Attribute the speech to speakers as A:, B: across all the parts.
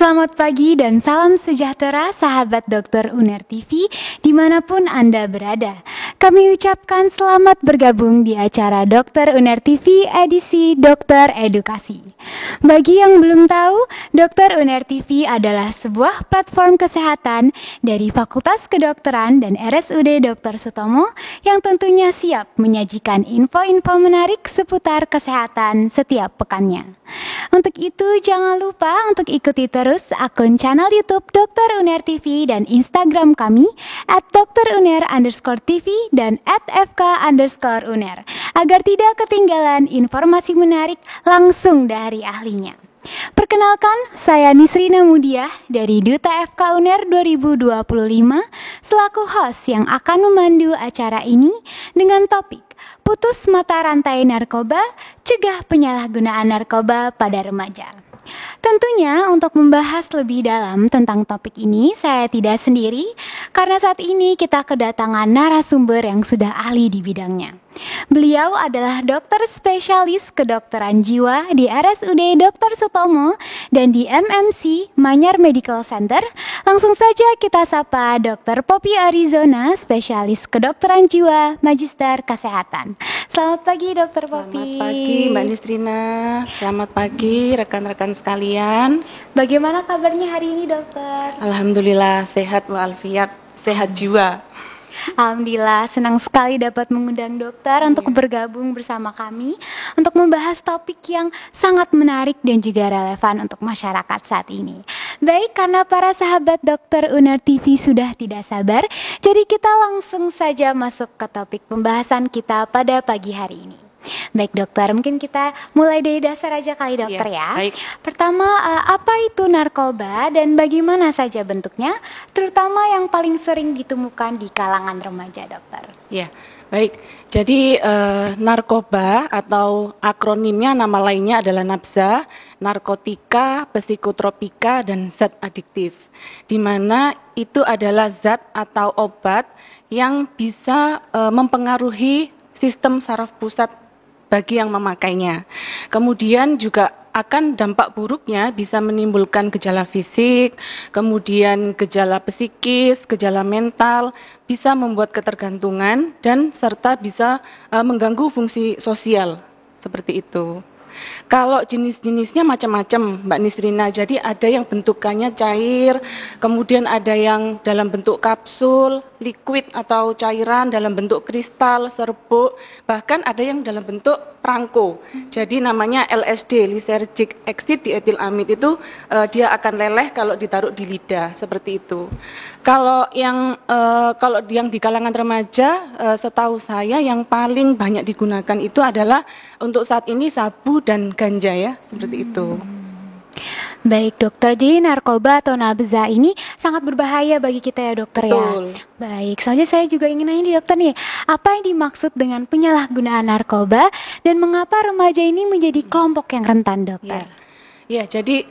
A: Selamat pagi dan salam sejahtera sahabat Dokter Uner TV dimanapun Anda berada. Kami ucapkan selamat bergabung di acara Dokter Uner TV edisi Dokter Edukasi. Bagi yang belum tahu, Dokter Uner TV adalah sebuah platform kesehatan dari Fakultas Kedokteran dan RSUD Dr. Sutomo yang tentunya siap menyajikan info-info menarik seputar kesehatan setiap pekannya. Untuk itu jangan lupa untuk ikuti terus akun channel YouTube Dokter Uner TV dan Instagram kami @dokteruner_tv dan @fk_uner agar tidak ketinggalan informasi menarik langsung dari ahlinya. Perkenalkan, saya Nisrina Mudiah dari Duta FK Uner 2025 selaku host yang akan memandu acara ini dengan topik Putus Mata Rantai Narkoba, Cegah Penyalahgunaan Narkoba pada Remaja. Tentunya untuk membahas lebih dalam tentang topik ini saya tidak sendiri karena saat ini kita kedatangan narasumber yang sudah ahli di bidangnya. Beliau adalah dokter spesialis kedokteran jiwa di RSUD Dr. Sutomo dan di MMC Manyar Medical Center. Langsung saja kita sapa Dr. Poppy Arizona, spesialis kedokteran jiwa, Magister Kesehatan. Selamat pagi Dr. Poppy.
B: Selamat pagi Mbak Nisrina, selamat pagi rekan-rekan sekalian.
A: Bagaimana kabarnya hari ini dokter?
B: Alhamdulillah sehat walafiat, sehat jiwa.
A: Alhamdulillah, senang sekali dapat mengundang dokter untuk bergabung bersama kami untuk membahas topik yang sangat menarik dan juga relevan untuk masyarakat saat ini. Baik, karena para sahabat Dokter Uner TV sudah tidak sabar, jadi kita langsung saja masuk ke topik pembahasan kita pada pagi hari ini. Baik dokter, mungkin kita mulai dari dasar aja kali dokter ya.
B: Baik.
A: Pertama, apa itu narkoba dan bagaimana saja bentuknya, terutama yang paling sering ditemukan di kalangan remaja dokter?
B: Ya, baik. Jadi narkoba atau akronimnya nama lainnya adalah NABZA, narkotika, psikotropika, dan zat adiktif. Di mana itu adalah zat atau obat yang bisa mempengaruhi sistem saraf pusat bagi yang memakainya. Kemudian juga akan dampak buruknya bisa menimbulkan gejala fisik, kemudian gejala psikis, gejala mental, bisa membuat ketergantungan dan serta bisa mengganggu fungsi sosial seperti itu. Kalau jenis-jenisnya macam-macam Mbak Nisrina, jadi ada yang bentukannya cair, kemudian ada yang dalam bentuk kapsul, liquid atau cairan, dalam bentuk kristal, serbuk, bahkan ada yang dalam bentuk perangko. Jadi namanya LSD, lysergic acid dietilamid itu dia akan leleh kalau ditaruh di lidah, seperti itu. Kalau yang di kalangan remaja, setahu saya yang paling banyak digunakan itu adalah untuk saat ini sabu dan ganja ya, seperti itu.
A: Baik dokter, jadi narkoba atau nabza ini sangat berbahaya bagi kita ya dokter.
B: Betul.
A: Ya. Baik, soalnya saya juga ingin nanya nih dokter nih, apa yang dimaksud dengan penyalahgunaan narkoba dan mengapa remaja ini menjadi kelompok yang rentan dokter?
B: Ya, jadi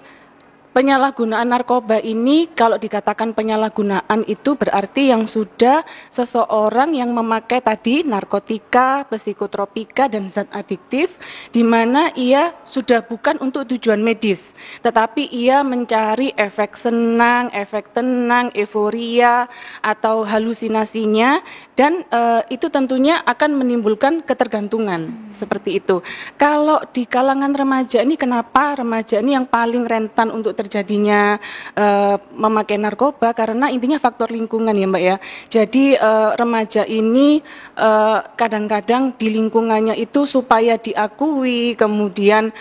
B: penyalahgunaan narkoba ini kalau dikatakan penyalahgunaan itu berarti yang sudah seseorang yang memakai tadi narkotika, psikotropika dan zat adiktif di mana ia sudah bukan untuk tujuan medis tetapi ia mencari efek senang, efek tenang, euforia atau halusinasinya dan itu tentunya akan menimbulkan ketergantungan seperti itu. Kalau di kalangan remaja ini kenapa remaja ini yang paling rentan untuk terjadinya memakai narkoba karena intinya faktor lingkungan ya Mbak ya. Jadi remaja ini kadang-kadang di lingkungannya itu supaya diakui kemudian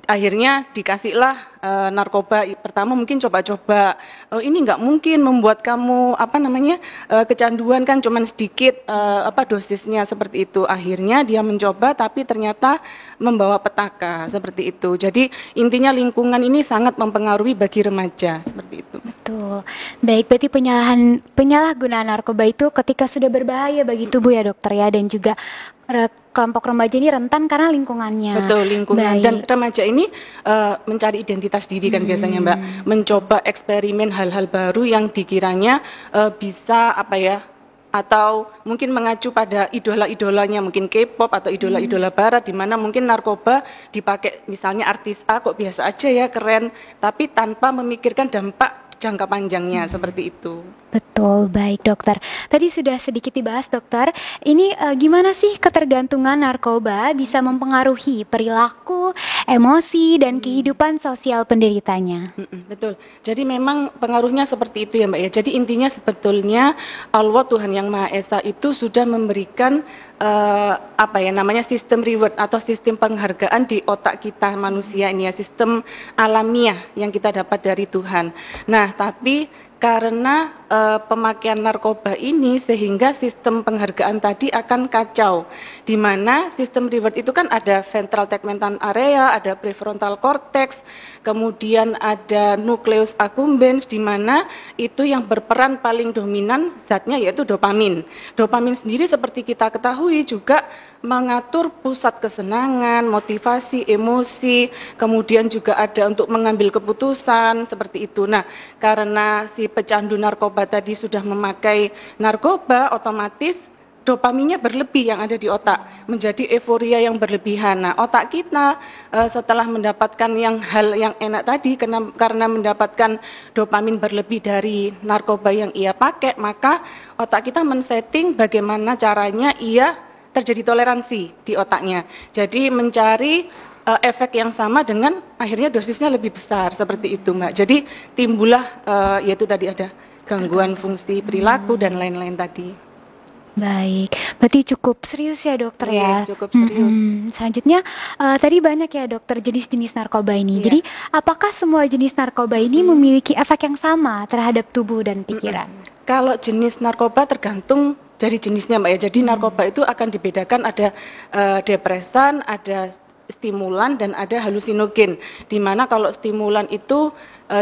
B: akhirnya dikasihlah narkoba. Pertama mungkin coba-coba, ini nggak mungkin membuat kamu kecanduan kan cuman sedikit dosisnya seperti itu. Akhirnya dia mencoba tapi ternyata membawa petaka seperti itu. Jadi intinya lingkungan ini sangat mempengaruhi bagi remaja seperti itu.
A: Betul. Baik, berarti penyalahgunaan narkoba itu ketika sudah berbahaya bagi tubuh ya dokter ya, dan juga kelompok remaja ini rentan karena lingkungannya.
B: Betul, lingkungan.
A: Baik.
B: Dan remaja ini mencari identitas diri kan biasanya Mbak, mencoba eksperimen hal-hal baru yang dikiranya bisa atau mungkin mengacu pada idola-idolanya, mungkin K-pop atau idola-idola barat, di mana mungkin narkoba dipakai misalnya artis A kok biasa aja ya, keren, tapi tanpa memikirkan dampak jangka panjangnya, seperti itu.
A: Betul, baik dokter. Tadi sudah sedikit dibahas dokter, ini gimana sih ketergantungan narkoba bisa mempengaruhi perilaku, emosi, dan kehidupan sosial penderitanya?
B: Betul. Jadi memang pengaruhnya seperti itu ya Mbak ya. Jadi intinya sebetulnya Allah Tuhan Yang Maha Esa itu sudah memberikan sistem reward atau sistem penghargaan di otak kita manusia ini ya, sistem alamiah yang kita dapat dari Tuhan. Nah, tapi karena pemakaian narkoba ini sehingga sistem penghargaan tadi akan kacau, di mana sistem reward itu kan ada ventral tegmental area, ada prefrontal cortex, kemudian ada nucleus accumbens, di mana itu yang berperan paling dominan zatnya yaitu dopamin. Dopamin sendiri seperti kita ketahui juga mengatur pusat kesenangan, motivasi, emosi, kemudian juga ada untuk mengambil keputusan seperti itu. Nah, karena si pecandu narkoba tadi sudah memakai narkoba, otomatis dopaminnya berlebih yang ada di otak, menjadi euforia yang berlebihan. Nah, otak kita setelah mendapatkan hal yang enak tadi, karena mendapatkan dopamin berlebih dari narkoba yang ia pakai, maka otak kita men-setting bagaimana caranya ia terjadi toleransi di otaknya. Jadi mencari efek yang sama dengan akhirnya dosisnya lebih besar, seperti itu Mbak. Jadi timbullah yaitu tadi ada gangguan fungsi perilaku dan lain-lain tadi.
A: Baik, berarti cukup serius ya dokter ya.
B: Cukup serius.
A: Selanjutnya tadi banyak ya dokter jenis-jenis narkoba ini. Jadi apakah semua jenis narkoba ini memiliki efek yang sama terhadap tubuh dan pikiran?
B: Kalau jenis narkoba tergantung dari jenisnya Mbak ya. Jadi narkoba itu akan dibedakan, ada depresan, ada stimulan, dan ada halusinogen. Di mana kalau stimulan itu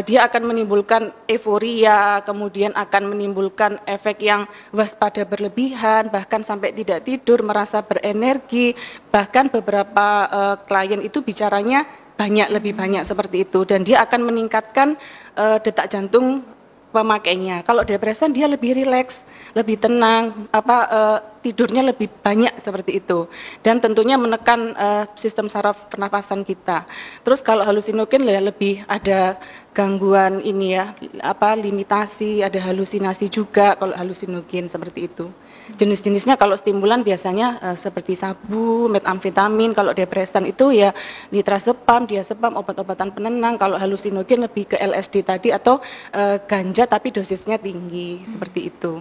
B: dia akan menimbulkan euforia, kemudian akan menimbulkan efek yang waspada berlebihan, bahkan sampai tidak tidur, merasa berenergi, bahkan beberapa klien itu bicaranya lebih banyak seperti itu, dan dia akan meningkatkan detak jantung pemakainya. Kalau depresan dia lebih rileks, lebih tenang, tidurnya lebih banyak seperti itu, dan tentunya menekan sistem saraf pernapasan kita. Terus kalau halusinogen ya lebih ada gangguan ini ya, limitasi, ada halusinasi juga kalau halusinogen seperti itu. Jenis-jenisnya kalau stimulan biasanya seperti sabu, metamfetamin, kalau depresan itu ya nitrazepam, diazepam, obat-obatan penenang. Kalau halusinogen lebih ke LSD tadi atau ganja tapi dosisnya tinggi, seperti itu.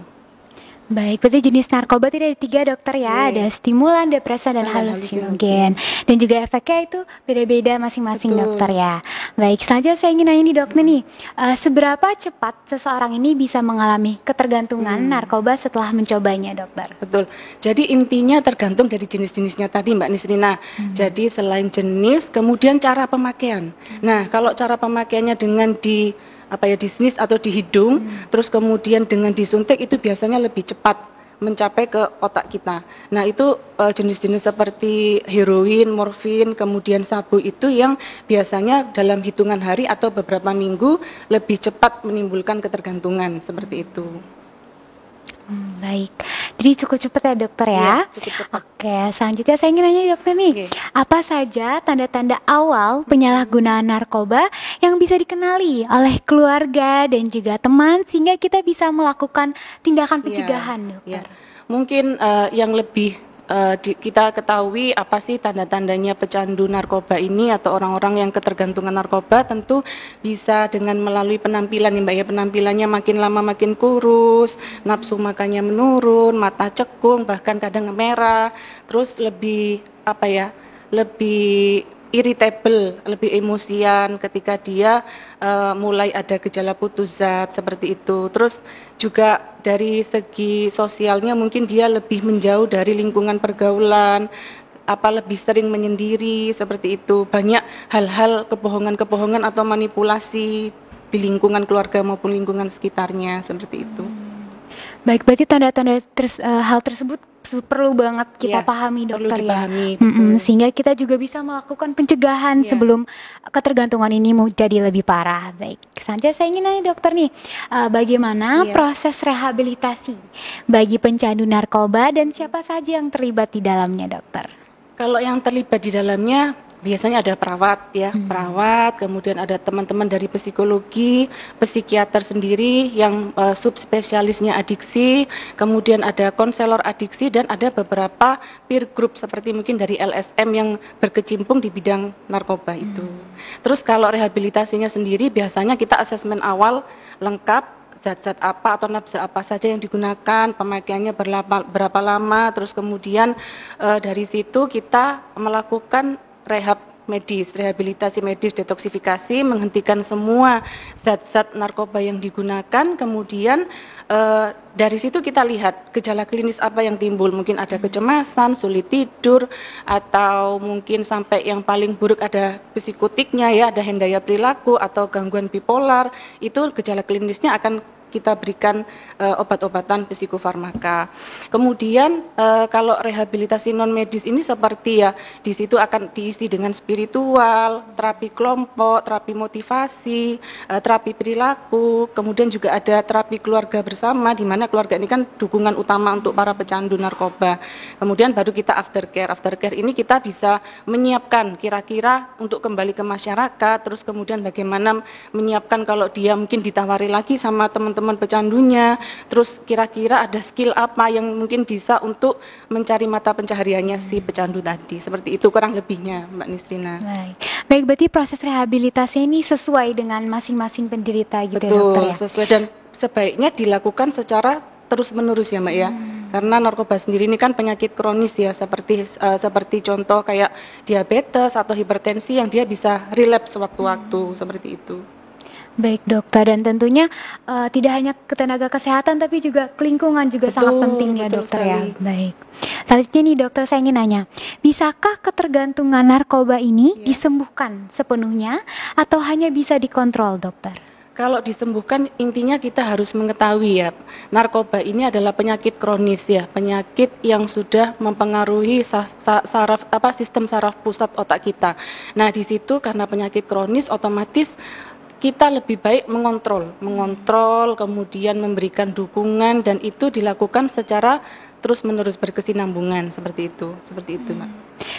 A: Baik, berarti jenis narkoba tidak ada 3 dokter ya, ada stimulan, depresan, dan halusinogen. Dan juga efeknya itu beda-beda masing-masing dokter ya. Baik, selanjutnya saya ingin nanya nih dokter nih, seberapa cepat seseorang ini bisa mengalami ketergantungan narkoba setelah mencobanya dokter?
B: Betul, jadi intinya tergantung dari jenis-jenisnya tadi Mbak Nisrina. Jadi selain jenis, kemudian cara pemakaian. Nah, kalau cara pemakaiannya dengan di snis atau di hidung, terus kemudian dengan disuntik, itu biasanya lebih cepat mencapai ke otak kita. Nah, itu jenis-jenis seperti heroin, morfin, kemudian sabu itu yang biasanya dalam hitungan hari atau beberapa minggu lebih cepat menimbulkan ketergantungan, seperti itu.
A: Baik, jadi cukup cepat ya dokter ya?
B: Cukup cepat.
A: Oke, selanjutnya saya ingin nanya dokter nih, apa saja tanda-tanda awal penyalahgunaan narkoba yang bisa dikenali oleh keluarga dan juga teman sehingga kita bisa melakukan tindakan pencegahan dokter?
B: Mungkin yang lebih kita ketahui apa sih tanda-tandanya pecandu narkoba ini atau orang-orang yang ketergantungan narkoba, tentu bisa dengan melalui penampilan ya Mbak ya. Penampilannya makin lama makin kurus, nafsu makannya menurun, mata cekung, bahkan kadang merah, terus lebih lebih irritable, lebih emosian ketika dia mulai ada gejala putus zat seperti itu. Terus juga dari segi sosialnya mungkin dia lebih menjauh dari lingkungan pergaulan, lebih sering menyendiri seperti itu. Banyak hal-hal kebohongan-kebohongan atau manipulasi di lingkungan keluarga maupun lingkungan sekitarnya seperti itu.
A: Baik, berarti tanda-tanda hal tersebut perlu banget kita
B: Iya,
A: pahami
B: perlu
A: dokter ya.
B: dipahami, betul.
A: Sehingga kita juga bisa melakukan pencegahan
B: Iya.
A: sebelum ketergantungan ini mau jadi lebih parah. Baik, selanjutnya saya ingin nanya dokter nih, bagaimana
B: Iya.
A: proses rehabilitasi bagi pecandu narkoba dan siapa saja yang terlibat di dalamnya dokter?
B: Kalau yang terlibat di dalamnya biasanya ada perawat ya, perawat, kemudian ada teman-teman dari psikologi, psikiater sendiri yang subspesialisnya adiksi, kemudian ada konselor adiksi dan ada beberapa peer group seperti mungkin dari LSM yang berkecimpung di bidang narkoba itu. Terus kalau rehabilitasinya sendiri biasanya kita asesmen awal lengkap, zat-zat apa atau nafza apa saja yang digunakan, pemakaiannya berapa lama, terus kemudian dari situ kita melakukan rehab medis, rehabilitasi medis, detoksifikasi, menghentikan semua zat-zat narkoba yang digunakan, kemudian dari situ kita lihat gejala klinis apa yang timbul, mungkin ada kecemasan, sulit tidur, atau mungkin sampai yang paling buruk ada psikotiknya ya, ada hendaya perilaku atau gangguan bipolar, itu gejala klinisnya akan kita berikan obat-obatan psikofarmaka. Kemudian kalau rehabilitasi non medis ini seperti ya di situ akan diisi dengan spiritual, terapi kelompok, terapi motivasi, terapi perilaku, kemudian juga ada terapi keluarga bersama di mana keluarga ini kan dukungan utama untuk para pecandu narkoba. Kemudian baru kita aftercare. Aftercare ini kita bisa menyiapkan kira-kira untuk kembali ke masyarakat, terus kemudian bagaimana menyiapkan kalau dia mungkin ditawari lagi sama teman-teman pecandunya, terus kira-kira ada skill apa yang mungkin bisa untuk mencari mata pencahariannya si pecandu tadi. Seperti itu kurang lebihnya Mbak Nisrina.
A: Baik, berarti proses rehabilitasi ini sesuai dengan masing-masing penderita gitu.
B: Betul,
A: ya dokter ya?
B: sesuai dan sebaiknya dilakukan secara terus-menerus ya Mbak ya. Karena narkoba sendiri ini kan penyakit kronis ya, seperti contoh kayak diabetes atau hipertensi yang dia bisa relapse sewaktu-waktu, seperti itu.
A: Baik dokter, dan tentunya tidak hanya ke tenaga kesehatan tapi juga lingkungan juga sangat penting ya dokter ya. Baik. Selanjutnya nih dokter, saya ingin nanya, bisakah ketergantungan narkoba ini disembuhkan sepenuhnya atau hanya bisa dikontrol dokter?
B: Kalau disembuhkan intinya kita harus mengetahui ya, narkoba ini adalah penyakit kronis ya, penyakit yang sudah mempengaruhi sistem saraf pusat otak kita. Nah di situ karena penyakit kronis otomatis kita lebih baik mengontrol, kemudian memberikan dukungan dan itu dilakukan secara terus-menerus berkesinambungan seperti itu Mbak.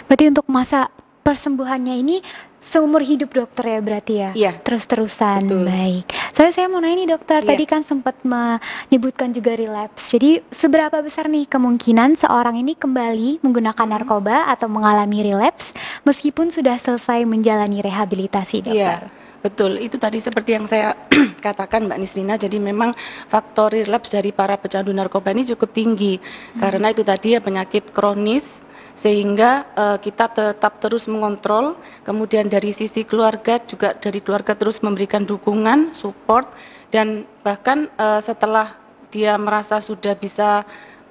A: Berarti untuk masa persembuhannya ini seumur hidup dokter ya berarti ya?
B: Iya.
A: Terus-terusan.
B: Betul.
A: Baik. Saya mau nanya nih dokter, tadi kan sempat menyebutkan juga relapse. Jadi seberapa besar nih kemungkinan seorang ini kembali menggunakan narkoba atau mengalami relapse meskipun sudah selesai menjalani rehabilitasi dokter?
B: Iya. Betul, itu tadi seperti yang saya katakan Mbak Nisrina, jadi memang faktor relapse dari para pecandu narkoba ini cukup tinggi, karena itu tadi ya penyakit kronis, sehingga kita tetap terus mengontrol, kemudian dari sisi keluarga juga dari keluarga terus memberikan dukungan, support, dan bahkan setelah dia merasa sudah bisa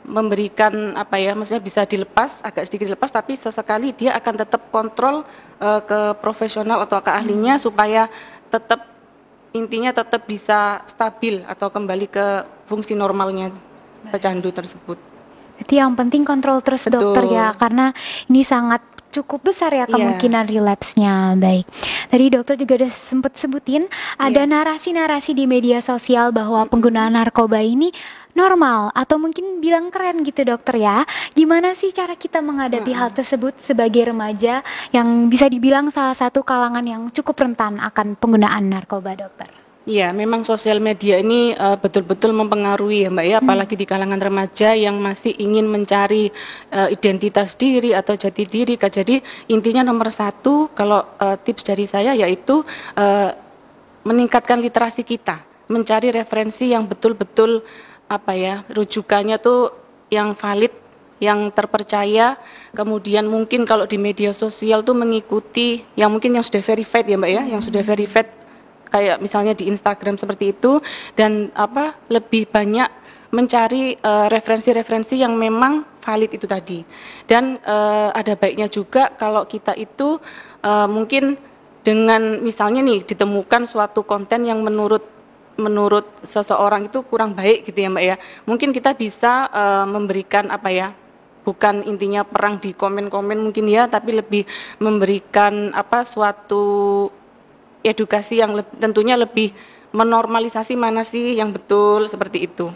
B: memberikan maksudnya bisa dilepas, agak sedikit dilepas, tapi sesekali dia akan tetap kontrol ke profesional atau ke ahlinya supaya tetap intinya tetap bisa stabil atau kembali ke fungsi normalnya pecandu tersebut.
A: Jadi yang penting kontrol terus dokter ya, karena ini sangat cukup besar ya kemungkinan relapse-nya. Baik. Tadi dokter juga udah sempat sebutin ada narasi-narasi di media sosial bahwa penggunaan narkoba ini normal atau mungkin bilang keren gitu dokter ya. Gimana sih cara kita menghadapi hal tersebut sebagai remaja yang bisa dibilang salah satu kalangan yang cukup rentan akan penggunaan narkoba dokter?
B: Iya, memang sosial media ini betul-betul mempengaruhi ya Mbak ya, apalagi di kalangan remaja yang masih ingin mencari identitas diri atau jati diri. Jadi intinya nomor satu, kalau tips dari saya yaitu meningkatkan literasi kita, mencari referensi yang betul-betul rujukannya tuh yang valid, yang terpercaya. Kemudian mungkin kalau di media sosial tuh mengikuti yang mungkin yang sudah verified ya Mbak ya, yang sudah verified kayak misalnya di Instagram seperti itu, dan lebih banyak mencari referensi-referensi yang memang valid itu tadi. Dan ada baiknya juga kalau kita itu mungkin dengan misalnya nih ditemukan suatu konten yang menurut seseorang itu kurang baik gitu ya Mbak ya, mungkin kita bisa memberikan bukan intinya perang di komen-komen mungkin ya, tapi lebih memberikan suatu edukasi yang tentunya lebih menormalisasi mana sih yang betul seperti itu.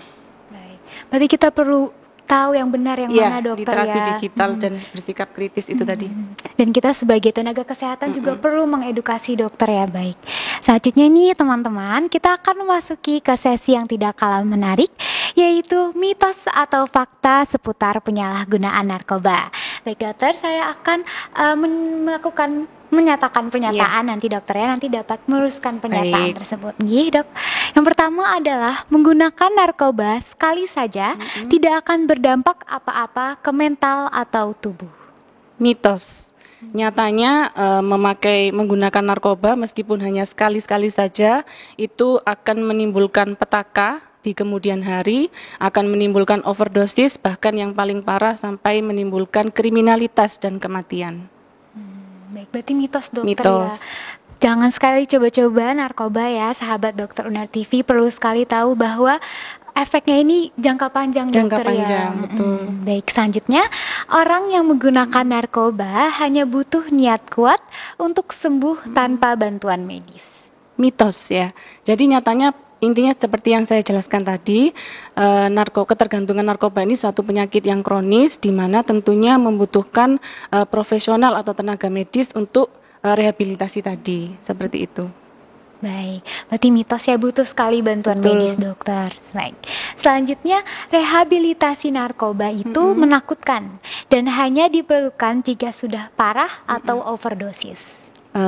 A: Baik. Berarti kita perlu tahu yang benar yang mana dokter
B: literasi
A: ya.
B: digital dan bersikap kritis itu tadi.
A: Dan kita sebagai tenaga kesehatan juga perlu mengedukasi dokter ya. Baik. Selanjutnya nih teman-teman, kita akan memasuki ke sesi yang tidak kalah menarik, yaitu mitos atau fakta seputar penyalahgunaan narkoba. Baik dokter, saya akan menyatakan pernyataan nanti dokter ya, nanti dapat meluruskan pernyataan tersebut. Nih dok, yang pertama adalah menggunakan narkoba sekali saja tidak akan berdampak apa-apa ke mental atau tubuh.
B: Mitos. Nyatanya menggunakan narkoba meskipun hanya sekali-sekali saja itu akan menimbulkan petaka di kemudian hari, akan menimbulkan overdosis, bahkan yang paling parah sampai menimbulkan kriminalitas dan kematian.
A: Baik, berarti mitos dokter ya. Jangan sekali coba-coba narkoba ya, sahabat dokter Uner TV perlu sekali tahu bahwa efeknya ini jangka panjang dokter ya.
B: Betul.
A: Baik, selanjutnya orang yang menggunakan narkoba hanya butuh niat kuat untuk sembuh tanpa bantuan medis.
B: Mitos ya. Jadi nyatanya intinya seperti yang saya jelaskan tadi, ketergantungan narkoba ini suatu penyakit yang kronis di mana tentunya membutuhkan profesional atau tenaga medis untuk rehabilitasi tadi, seperti itu.
A: Baik, berarti mitos ya, butuh sekali bantuan medis dokter. Baik. Selanjutnya, rehabilitasi narkoba itu menakutkan dan hanya diperlukan jika sudah parah atau overdosis.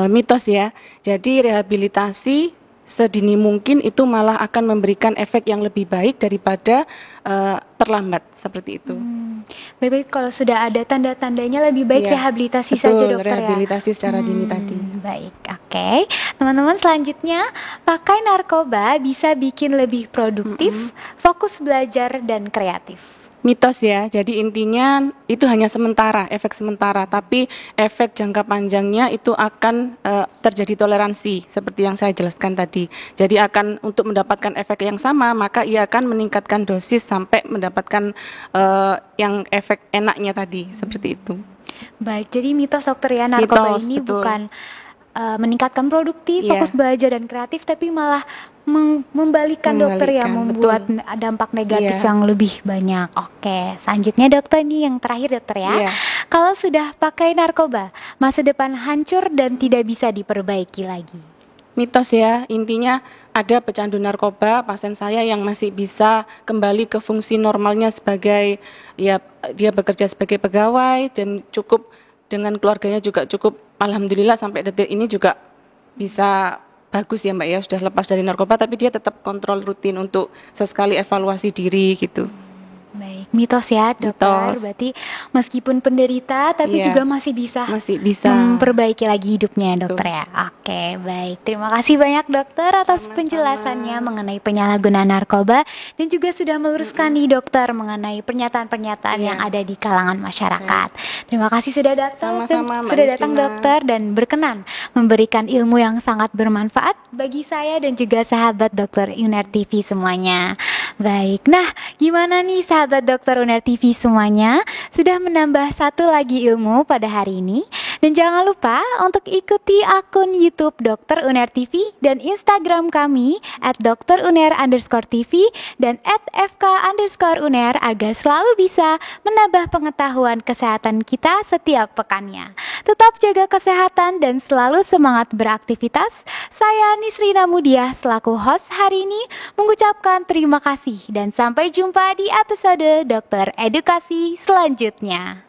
B: Mitos ya. Jadi rehabilitasi sedini mungkin itu malah akan memberikan efek yang lebih baik daripada terlambat, seperti itu.
A: Baik, kalau sudah ada tanda-tandanya lebih baik rehabilitasi saja dokter
B: rehabilitasi secara dini tadi.
A: Baik, oke. Teman-teman, selanjutnya pakai narkoba bisa bikin lebih produktif, fokus belajar dan kreatif.
B: Mitos ya, jadi intinya itu hanya sementara, efek sementara, tapi efek jangka panjangnya itu akan terjadi toleransi seperti yang saya jelaskan tadi. Jadi akan untuk mendapatkan efek yang sama, maka ia akan meningkatkan dosis sampai mendapatkan yang efek enaknya tadi, seperti itu.
A: Baik, jadi mitos dokter ya, narkoba ini betul. Bukan meningkatkan produktif, fokus belajar dan kreatif, tapi malah membalikan dokter ya, membuat dampak negatif yang lebih banyak. Oke, selanjutnya dokter nih yang terakhir dokter ya. Kalau sudah pakai narkoba, masa depan hancur dan tidak bisa diperbaiki lagi.
B: Mitos ya, intinya ada pecandu narkoba, pasien saya yang masih bisa kembali ke fungsi normalnya sebagai dia bekerja sebagai pegawai dan cukup dengan keluarganya juga cukup, alhamdulillah sampai detik ini juga bisa bagus ya Mbak ya, sudah lepas dari narkoba tapi dia tetap kontrol rutin untuk sesekali evaluasi diri gitu.
A: Baik, mitos ya dokter, berarti meskipun penderita tapi juga masih bisa memperbaiki lagi hidupnya dokter ya. Oke, baik, terima kasih banyak dokter atas penjelasannya mengenai penyalahgunaan narkoba dan juga sudah meluruskan nih dokter mengenai pernyataan-pernyataan yang ada di kalangan masyarakat. Terima kasih sudah datang, dokter dan berkenan memberikan ilmu yang sangat bermanfaat bagi saya dan juga sahabat dokter Uner TV semuanya. Baik, nah gimana nih sahabat dokter Uner TV semuanya, sudah menambah satu lagi ilmu pada hari ini? Dan jangan lupa untuk ikuti akun YouTube Dokter Uner TV dan Instagram kami @dokteruner_tv dan @fk_uner agar selalu bisa menambah pengetahuan kesehatan kita setiap pekannya. Tetap jaga kesehatan dan selalu semangat beraktivitas. Saya Nisrina Mudia selaku host hari ini mengucapkan terima kasih dan sampai jumpa di episode Dokter Edukasi selanjutnya.